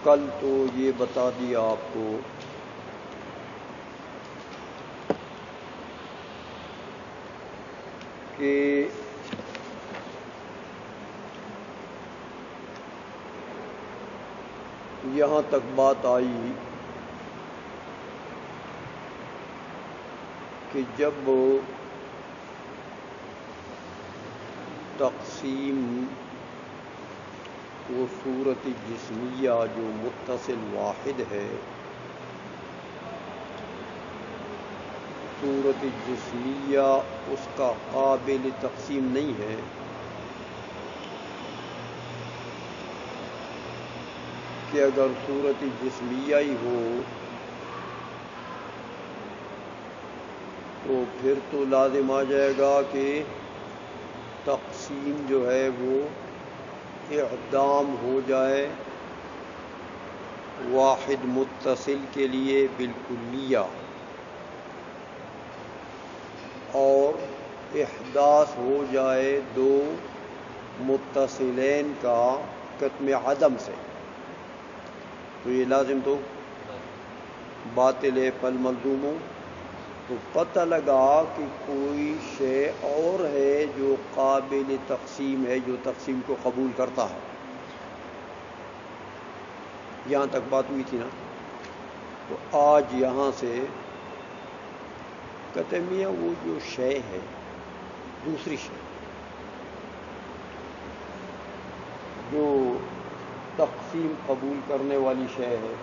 کل تو یہ بتا دیا آپ کو کہ یہاں تک بات آئی کہ جب تقسیم وہ صورت جسمیہ جو متصل واحد ہے، صورت جسمیہ اس کا قابل تقسیم نہیں ہے، کہ اگر صورت جسمیہ ہی ہو تو پھر تو لازم آ جائے گا کہ تقسیم جو ہے وہ اعدام ہو جائے واحد متصل کے لیے بالکلیہ، اور احداث ہو جائے دو متصلین کا کتم عدم سے، تو یہ لازم تو باطل ہے پل ملزوم ہو۔ تو پتہ لگا کہ کوئی شے اور ہے جو قابل تقسیم ہے، جو تقسیم کو قبول کرتا ہے۔ یہاں تک بات ہوئی تھی نا، تو آج یہاں سے کہتے میاں وہ جو شے ہے، دوسری شے جو تقسیم قبول کرنے والی شے ہے،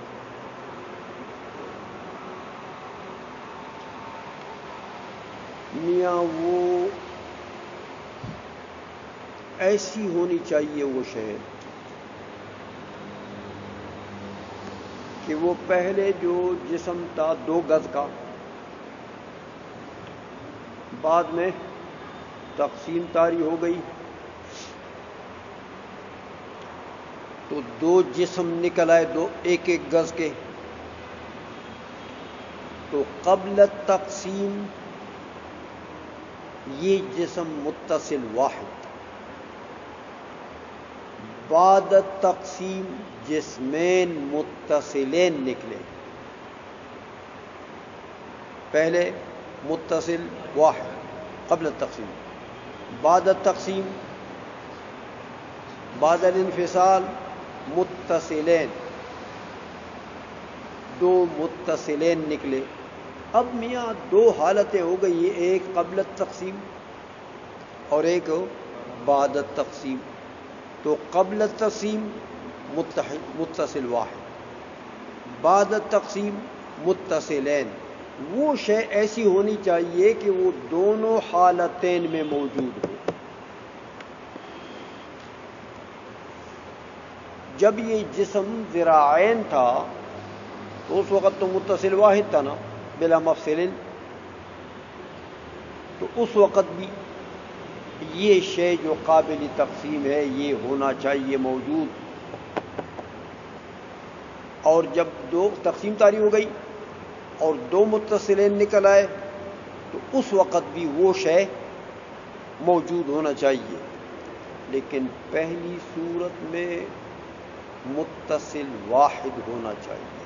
میاں وہ ایسی ہونی چاہیے وہ شے کہ وہ پہلے جو جسم تھا 2 گز کا، بعد میں تقسیم طاری ہو گئی تو 2 جسم نکل آئے، 1 گز کے، تو قبل تقسیم یہ جسم متصل واحد، بعد تقسیم جسمین متصلین نکلے، پہلے متصل واحد قبل التقسیم، بعد التقسیم بعد الانفصال متصلین، 2 متصلین نکلے۔ اب میاں 2 حالتیں ہو گئی، ایک قبل التقسیم اور ایک بعد التقسیم، تو قبل التقسیم متصل واحد، بعد التقسیم متصلین، وہ شے ایسی ہونی چاہیے کہ وہ دونوں حالتین میں موجود ہو۔ جب یہ جسم ذراعین تھا تو اس وقت تو متصل واحد تھا نا، بلا مفصل، تو اس وقت بھی یہ شے جو قابل تقسیم ہے یہ ہونا چاہیے موجود، اور جب 2 تقسیم طاری ہو گئی اور 2 متصلین نکل آئے تو اس وقت بھی وہ شے موجود ہونا چاہیے، لیکن پہلی صورت میں متصل واحد ہونا چاہیے،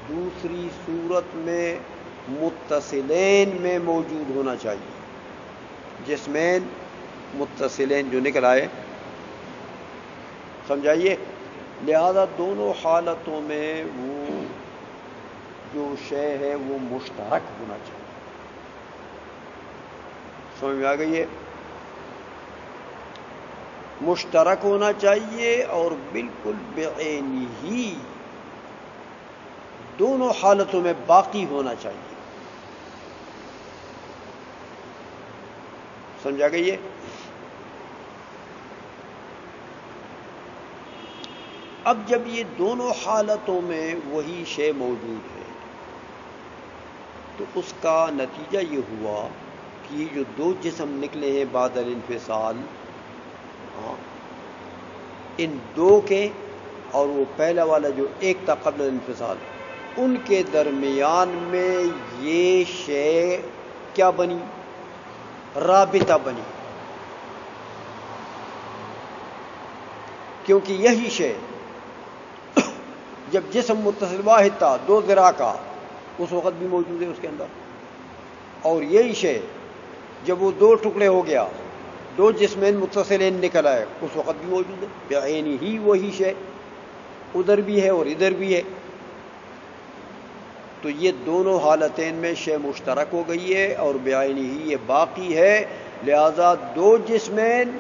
دوسری صورت میں متصلین میں موجود ہونا چاہیے، جسمین متصلین جو نکل آئے، سمجھائیے۔ لہذا دونوں حالتوں میں وہ جو شے ہے وہ مشترک ہونا چاہیے، سمجھ میں آ گئی ہے؟ مشترک ہونا چاہیے اور بالکل بعینی ہی دونوں حالتوں میں باقی ہونا چاہیے، سمجھا گئی ہے؟ اب جب یہ دونوں حالتوں میں وہی شے موجود ہے تو اس کا نتیجہ یہ ہوا کہ یہ جو 2 جسم نکلے ہیں بعد الانفصال، ان 2 کے اور وہ پہلا والا جو 1 تھا قبل الانفصال، ان کے درمیان میں یہ شے کیا بنی؟ رابطہ بنی، کیونکہ یہی شے جب جسم متصل واحد تھا 2 ذراع کا اس وقت بھی موجود ہے اس کے اندر، اور یہی شے جب وہ 2 ٹکڑے ہو گیا 2 جسمین متصلین نکل آئے اس وقت بھی موجود ہے، بعینی ہی وہی شے ادھر بھی ہے اور ادھر بھی ہے، تو یہ دونوں حالتین میں شے مشترک ہو گئی ہے اور بعینی ہی یہ باقی ہے، لہذا 2 جسمین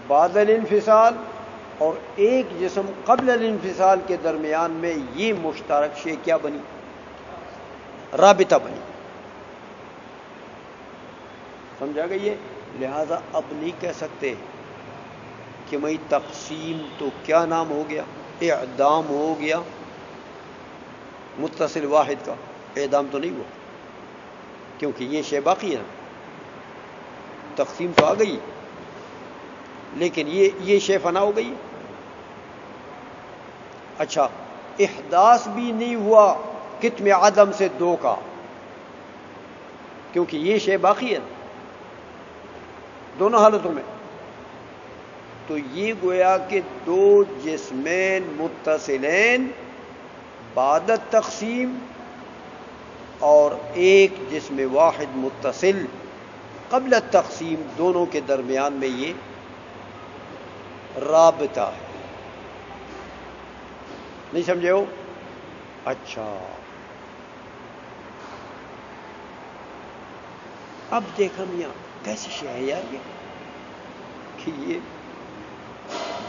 بعد الانفصال اور ایک جسم قبل الانفصال کے درمیان میں یہ مشترک شے کیا بنی؟ رابطہ بنی، سمجھا گئی ہے؟ لہذا اب نہیں کہہ سکتے کہ میں تقسیم تو کیا نام ہو گیا؟ اعدام ہو گیا متصل واحد کا، اعدام تو نہیں ہوا کیونکہ یہ شے باقی ہے نا، تقسیم تو آ گئی لیکن یہ شے فنا ہو گئی۔ اچھا، احداث بھی نہیں ہوا کتم عدم سے 2 کا کیونکہ یہ شے باقی ہے دونوں حالتوں میں، تو یہ گویا کہ 2 جسمین متصلین بعد التقسیم اور ایک جسم واحد متصل قبل التقسیم، دونوں کے درمیان میں یہ رابطہ ہے، نہیں سمجھے ہو؟ اچھا، اب دیکھا میاں کیسی شے ہے یار یہ کہ یہ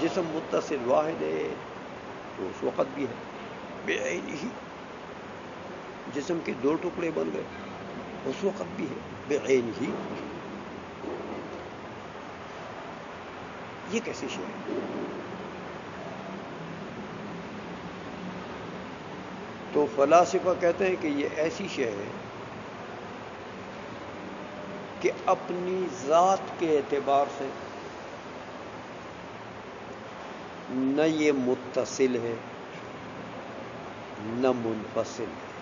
جسم متصل واحد ہے تو اس وقت بھی ہے، بعینی ہی جسم کے 2 ٹکڑے بن گئے اس وقت بھی ہے، بعینی ہی، یہ کیسی شے ہے؟ تو فلاسفہ کہتے ہیں کہ یہ ایسی شے ہے کہ اپنی ذات کے اعتبار سے نہ یہ متصل ہے نہ منفصل ہے،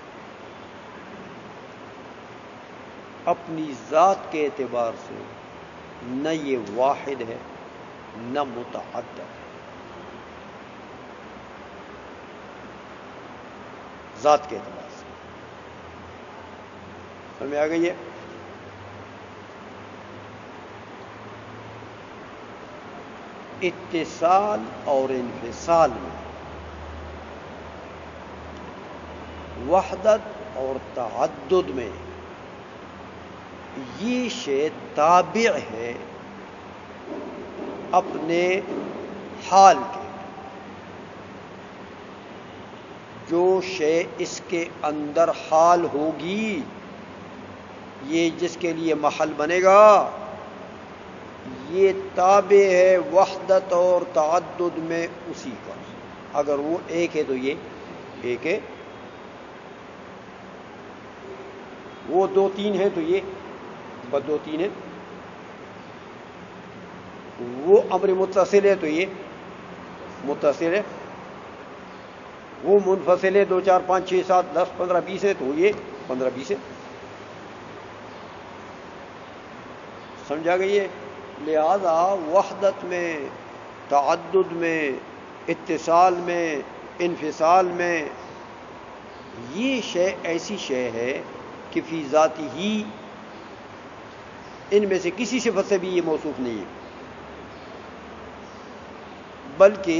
اپنی ذات کے اعتبار سے نہ یہ واحد ہے نہ متعدد ہے، ذات کے اعتبار سے سمجھ آ گئی ہے؟ اتصال اور انفصال میں وحدت اور تعدد میں یہ شے تابع ہے اپنے حال کے، جو شے اس کے اندر حال ہوگی، یہ جس کے لیے محل بنے گا، یہ تابع ہے وحدت اور تعدد میں اسی کا، اگر وہ ایک ہے تو یہ ایک ہے، وہ 2 3 ہے تو یہ 2 3 ہے، وہ امر متصل ہے تو یہ متصل ہے، وہ منفصل ہے 2 4 5 6 7 10 15 20 ہے تو یہ 15 20 ہے، سمجھا گئی ہے؟ لہذا وحدت میں، تعدد میں، اتصال میں، انفصال میں یہ شے ایسی شے ہے کہ فی ذاتی ہی ان میں سے کسی صفت سے بھی یہ موصوف نہیں ہے، بلکہ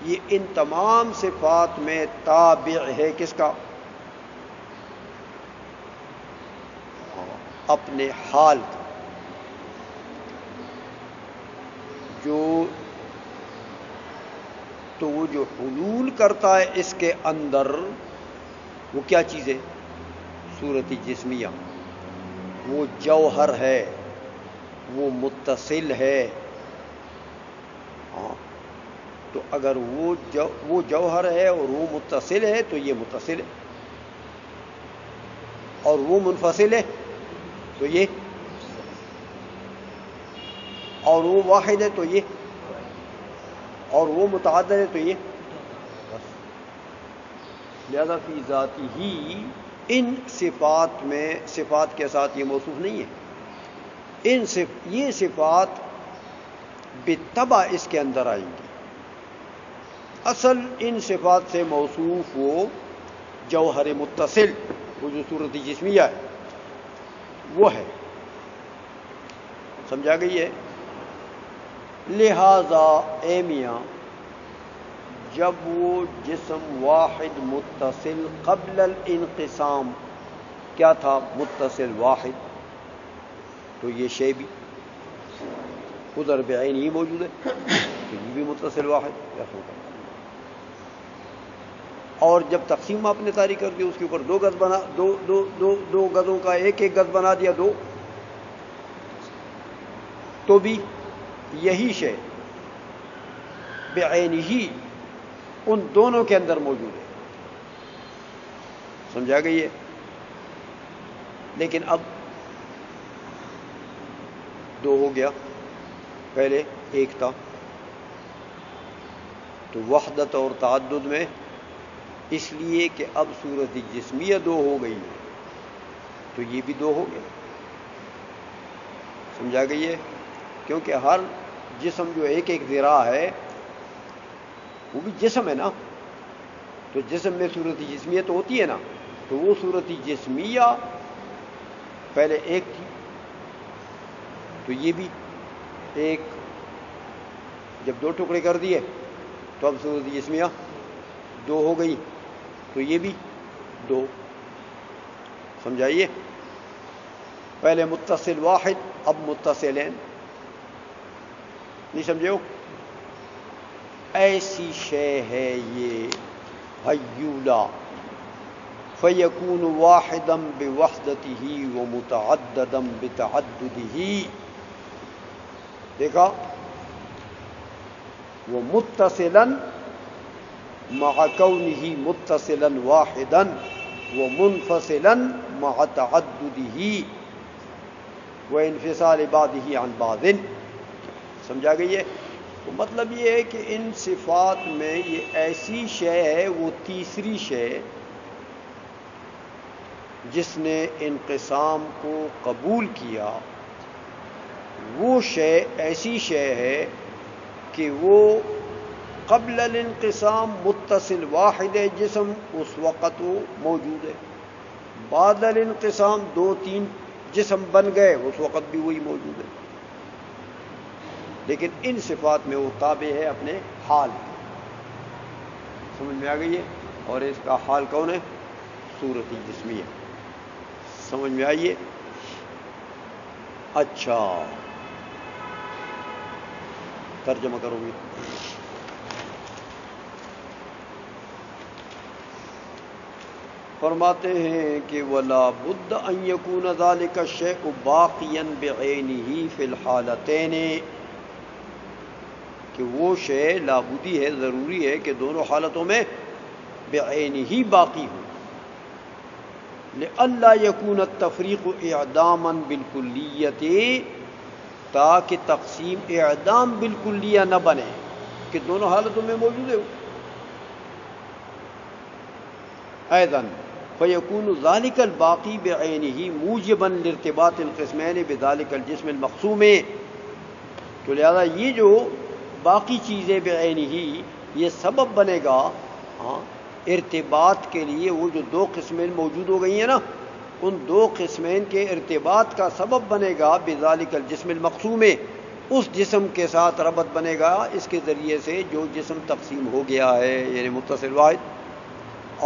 یہ ان تمام صفات میں تابع ہے کس کا؟ اپنے حال کا، تو وہ جو حلول کرتا ہے اس کے اندر وہ کیا چیز ہے؟ صورت جسمیہ، وہ جوہر ہے، وہ متصل ہے، ہاں، تو اگر وہ جوہر ہے اور وہ متصل ہے تو یہ متصل ہے، اور وہ منفصل ہے تو یہ، اور وہ واحد ہے تو یہ، اور وہ متعدد ہے تو یہ، لہذا فی ذاتی ہی ان صفات میں، صفات کے ساتھ یہ موصوف نہیں ہے، یہ صفات بالطبع اس کے اندر آئیں گی، اصل ان صفات سے موصوف وہ جوہر متصل، وہ جو صورت جسمیہ ہے وہ ہے. سمجھا گئی ہے؟ لہذا اے میاں جب وہ جسم واحد متصل قبل الانقسام کیا تھا؟ متصل واحد، تو یہ شے بھی ادھر بعین ہی موجود ہے، تو یہ بھی متصل واحد. اور جب تقسیم آپ نے طاری کر دی، اس کے اوپر دو گز بنا، دو گزوں کا ایک گز بنا دیا، دو، تو بھی یہی شے بعین ہی ان دونوں کے اندر موجود ہے. سمجھا گئی ہے؟ لیکن اب دو ہو گیا، پہلے ایک تھا، تو وحدت اور تعدد میں اس لیے کہ اب صورت جسمیہ دو ہو گئی ہے تو یہ بھی دو ہو گیا. سمجھا گئی ہے؟ کیونکہ ہر جسم جو ایک ذراع ہے وہ بھی جسم ہے نا، تو جسم میں صورت جسمیہ تو ہوتی ہے نا، تو وہ صورت جسمیہ پہلے ایک تھی تو یہ بھی ایک، جب دو ٹکڑے کر دیے تو اب صورت جسمیہ دو ہو گئی تو یہ بھی دو. سمجھائیے؟ پہلے متصل واحد، اب متصلین. نہیں سمجھے ہو؟ ایسی شے ہے یہ ہیولا، فیکون واحدا بوحدتہ ومتعددا بتعددہ. دیکھا؟ ومتصلا مع کونہ متصلا واحدا ومنفصلا مع تعددہ وانفصال بعضہ عن بعض. سمجھا گئی ہے؟ تو مطلب یہ ہے کہ ان صفات میں یہ ایسی شے ہے، وہ تیسری شے جس نے انقسام کو قبول کیا، وہ شے ایسی شے ہے کہ وہ قبل الانقسام متصل واحد ہے جسم، اس وقت وہ موجود ہے. بعد الانقسام دو تین جسم بن گئے، اس وقت بھی وہی موجود ہے. لیکن ان صفات میں وہ تابع ہے اپنے حال. سمجھ میں آ گئی ہے؟ اور اس کا حال کون ہے؟ صورت جسمیہ. سمجھ میں آئیے؟ اچھا ترجمہ کرو گی. فرماتے ہیں کہ وَلَا بُدَّ أَن يَكُونَ ذَلِكَ الشَّيْءُ بَاقِيًا بِعَيْنِهِ فِي الْحَالَتَيْنِ، کہ وہ شے لابودی ہے، ضروری ہے کہ دونوں حالتوں میں بعینہ باقی ہو. لئلا یکون التفریق اعداما بالکلیت، تاکہ تقسیم اعدام بالکلیہ نہ بنے کہ دونوں حالتوں میں موجود ہے. ایضا فیکون ذلک الباقی بعینہ موجبا لارتباط القسمین بذلک الجسم المقسوم. تو لہذا یہ جو باقی چیزیں بعینہ یہ سبب بنے گا ارتباط کے لیے. وہ جو دو قسمیں موجود ہو گئی ہیں نا، ان دو قسمین کے ارتباط کا سبب بنے گا بذالک الجسم المقسوم، اس جسم کے ساتھ ربط بنے گا اس کے ذریعے سے جو جسم تقسیم ہو گیا ہے، یعنی متصل واحد،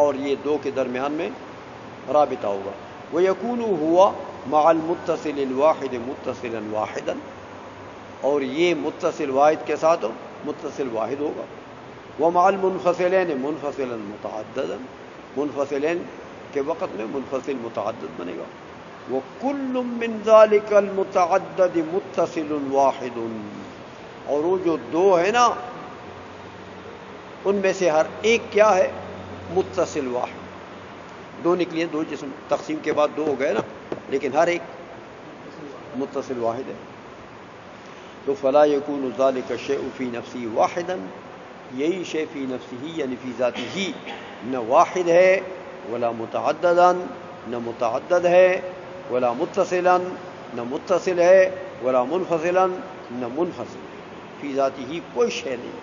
اور یہ دو کے درمیان میں رابطہ ہوگا. وَيَكُونُ هُوَ مَعَ الْمُتَّصِلِ الْوَاحِدِ مُتَّصِلًا وَاحِدًا، اور یہ متصل واحد کے ساتھ متصل واحد ہوگا. وَمَعَ الْمُنْفَصِلَيْنِ مُنْفَصِلًا مُتَعَدِّدًا، منفصلین کے وقت میں منفصل متعدد بنے گا. وَكُلٌّ مِّن ذَلِكَ الْمُتَعَدَّدِ مُتَّصِلٌ وَاحِدٌ، اور وہ جو دو ہے نا ان میں سے ہر ایک کیا ہے؟ متصل واحد. دو نکلی ہیں، دو جسم تقسیم کے بعد دو ہو گئے نا، لیکن ہر ایک متصل واحد ہے. تو فلا یکون ذلک الشیء فی نفسی واحدا، یہی شے فی نفسی یعنی فی ذاتی ہی نہ واحد ہے، ولا متعددا نہ متعدد ہے، ولا متصلا نہ متصل ہے، ولا منفصلا نہ منفصل. فی ذاتی ہی کوئی شے نہیں.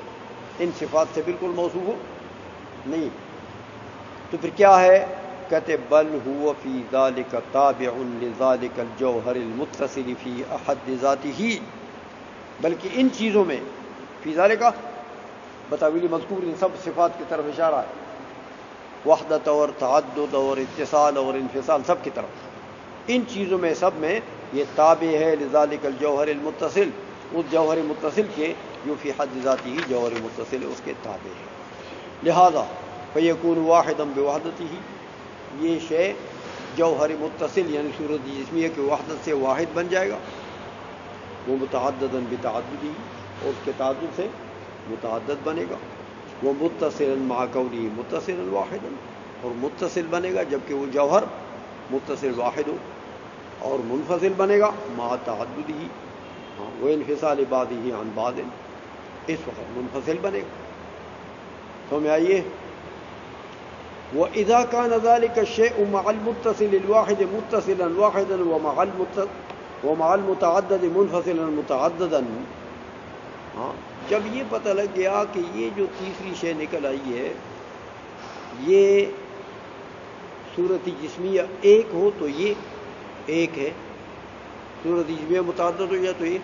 ان صفات سے بالکل موصوف ہو نہیں. تو پھر کیا ہے؟ کہتے بل هو فی ذلک تابع لذلک الجوہر المتصل فی احد ذاتہ، بلکہ ان چیزوں میں فی ذلک بتاویل مذکور ان سب صفات کی طرف اشارہ ہے، وحدت اور تعدد اور اتصال اور انفصال سب کی طرف. ان چیزوں میں سب میں یہ تابع ہے لذالک الجوہر المتصل، اس جوہر متصل کے جو فی حد ذاتی ہی جوہر متصل ہے اس کے تابع ہے. لہذا فیکون واحدا بوحدتہ، یہ شے جوہر متصل یعنی صورت جسمیہ کی وحدت سے واحد بن جائے گا، وہ متعددا بتعددہ، اور اس کے تعدد سے متعدد بنے گا. وہ متصلا مع کونہ متصلا واحدا، اور متصل بنے گا جبکہ وہ جوہر متصل واحد ہو، اور منفصل بنے گا مع تعددہ، وہ انفصال بعضہ عن بعض، اس وقت منفصل بنے گا. تو میں آئیے وَإِذَا كَانَ ذَلِكَ الشَّيْءُ مَعَ الْمُتَّصِلِ الْوَاحِدِ مُتَّصِلًا وَاحِدًا وَمَعَ الْمُتَعَدِّدِ مُنْفَصِلًا مُتَعَدِّدًا. جب یہ پتہ لگ گیا کہ یہ جو تیسری شے نکل آئی ہے یہ صورت جسمیہ ایک ہو تو یہ ایک ہے، صورت جسمیہ متعدد ہو جائے تو یہ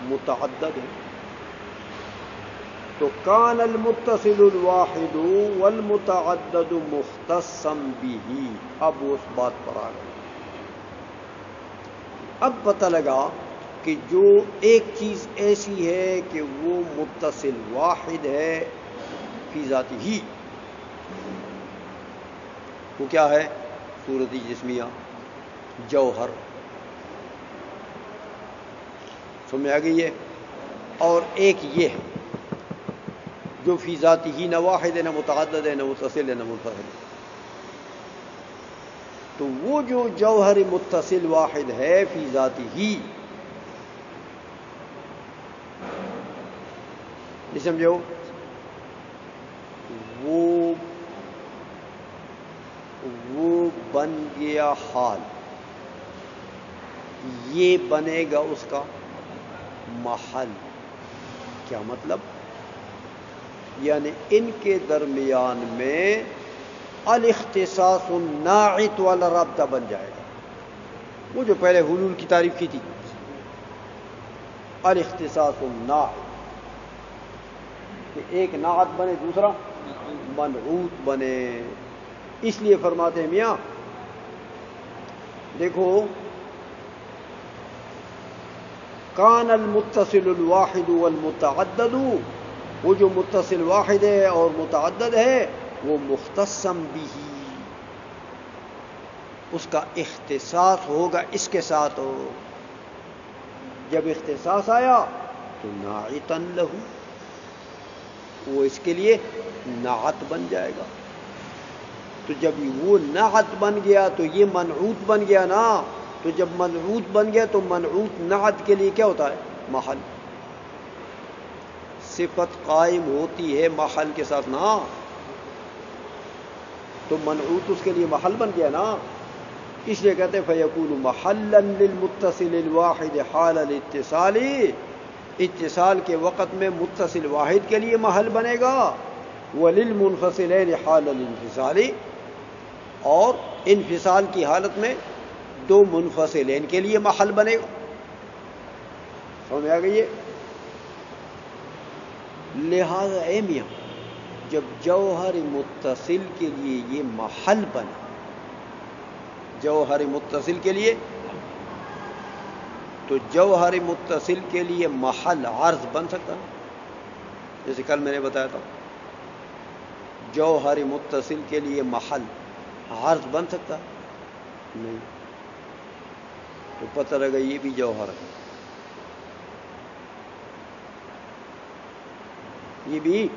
متعدد ہے. تو کان المتصل الواحد والمتعدد مختصا به. اب اس بات پر آ گئے، اب پتہ لگا کہ جو ایک چیز ایسی ہے کہ وہ متصل واحد ہے فی ذاتی ہی، وہ کیا ہے؟ صورت جسمیہ جوہر. سمجھ آ گئی ہے؟ اور ایک یہ ہے جو فی ذاتی ہی نہ واحد ہے نہ متعدد ہے نہ متصل ہے نہ منفصل ہے. تو وہ جو جوہر متصل واحد ہے فی ذاتی ہی، نہیں سمجھو، وہ بن گیا حال، یہ بنے گا اس کا محل. کیا مطلب؟ یعنی ان کے درمیان میں الاختصاص الناعت والا رابطہ بن جائے گا. وہ جو پہلے حلول کی تعریف کی تھی، الاختصاص الناعت، کہ ایک نعت بنے دوسرا منعوت بنے. اس لیے فرماتے ہیں میاں دیکھو کان المتصل الواحد والمتعدد، وہ جو متصل واحد ہے اور متعدد ہے وہ مختصم بھی، اس کا اختصاص ہوگا اس کے ساتھ. جب اختصاص آیا تو ناعتا لہو، وہ اس کے لیے نعت بن جائے گا. تو جب وہ نعت بن گیا تو یہ منعوت بن گیا نا. تو جب منعوت بن گیا تو منعوت نعت کے لیے کیا ہوتا ہے؟ محل. صفت قائم ہوتی ہے محل کے ساتھ نا، تو منعوت اس کے لیے محل بن گیا نا. اس لیے کہتے ہیں فَيَكُونُ مَحَلًّا لِلْمُتَّصِلِ الْوَاحِدِ حَالَ الْاِتِّصَالِ، اتصال کے وقت میں متصل واحد کے لیے محل بنے گا، وَلِلْمُنْفَصِلَيْنِ حَالَ الْانْفِصَالِ، اور انفصال کی حالت میں دو منفصلین کے لیے محل بنے گا. سمجھ آ گئی ہے؟ لہذا اے میاں جب جوہر متصل کے لیے یہ محل بنا، جوہر متصل کے لیے، تو جوہر متصل کے لیے محل عرض بن سکتا ہے. جیسے کل میں نے بتایا تھا جوہر متصل کے لیے محل عرض بن سکتا نہیں. تو پتہ لگا یہ بھی جوہر ہے، یہ بھی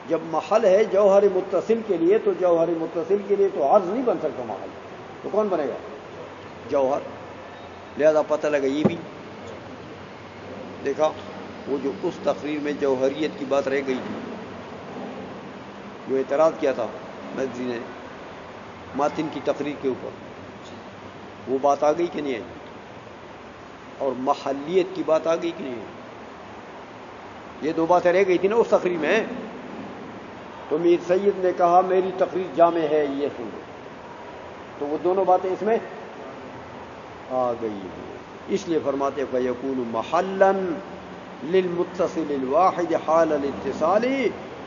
جب محل ہے جوہر متصل کے لیے، تو جوہر متصل کے لیے تو عرض نہیں بن سکتا محل، تو کون بنے گا؟ جوہر. لہذا پتہ لگا یہ بھی. دیکھا وہ جو اس تقریر میں جوہریت کی بات رہ گئی تھی، جو اعتراض کیا تھا نقوی نے ماتن کی تقریر کے اوپر، وہ بات آ گئی کہ نہیں ہے؟ اور محلیت کی بات آ گئی کہ نہیں ہے؟ یہ دو باتیں رہ گئی تھی نا اس تقریر میں. تو میر سید نے کہا میری تقریر جامع ہے یہ سنو، تو وہ دونوں باتیں اس میں آ گئی. اس لیے فرماتے فیکون محلا للمتصل الواحد حال الاتصال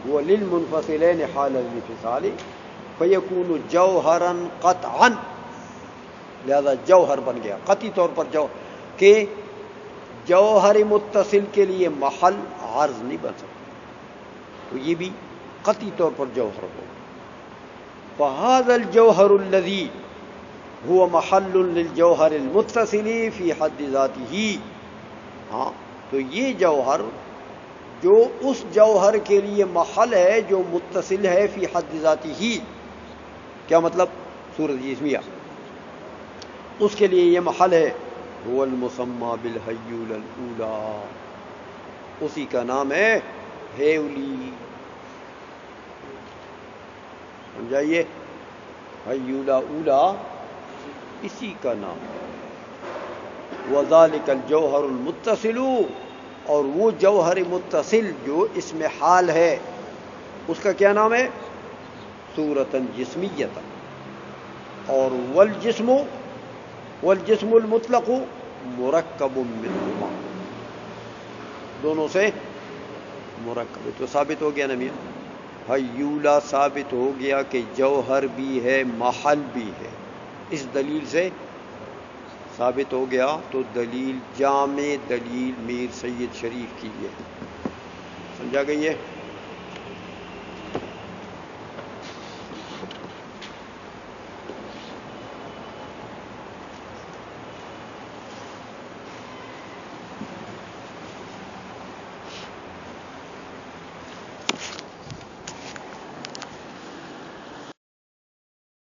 وللمنفصلین حال الانفصال فیکون جوہرا قطعا. لہذا جوہر بن گیا قطعی طور پر کہ جوہر متصل کے لیے محل عرض نہیں بن سکتا، تو یہ بھی قطعی طور پر جوہر ہو. فهذا الجوہر الذی هو محل للجوہر المتصل فی حد ذاتہ. ہاں تو یہ جوہر جو اس جوہر کے لیے محل ہے جو متصل ہے فی حد ذاتہ. کیا مطلب؟ صورت اسمیہ اس کے لیے یہ محل ہے. هو المسمى بالحیول الاولی، اسی کا نام ہے ہیولی. سمجھائیے، حیولا اولا اسی کا نام ہے. وذالک الجوہر المتصل، اور وہ جوہر متصل جو اس میں حال ہے اس کا کیا نام ہے؟ صورتاً جسمیتا. اور والجسم المطلق مرکب منہما، دونوں سے مرکب. تو ثابت ہو گیا نا میاں، حیولا ثابت ہو گیا کہ جوہر بھی ہے محل بھی ہے. اس دلیل سے ثابت ہو گیا. تو دلیل جامع دلیل میر سید شریف کی ہے. سمجھا گئی ہے؟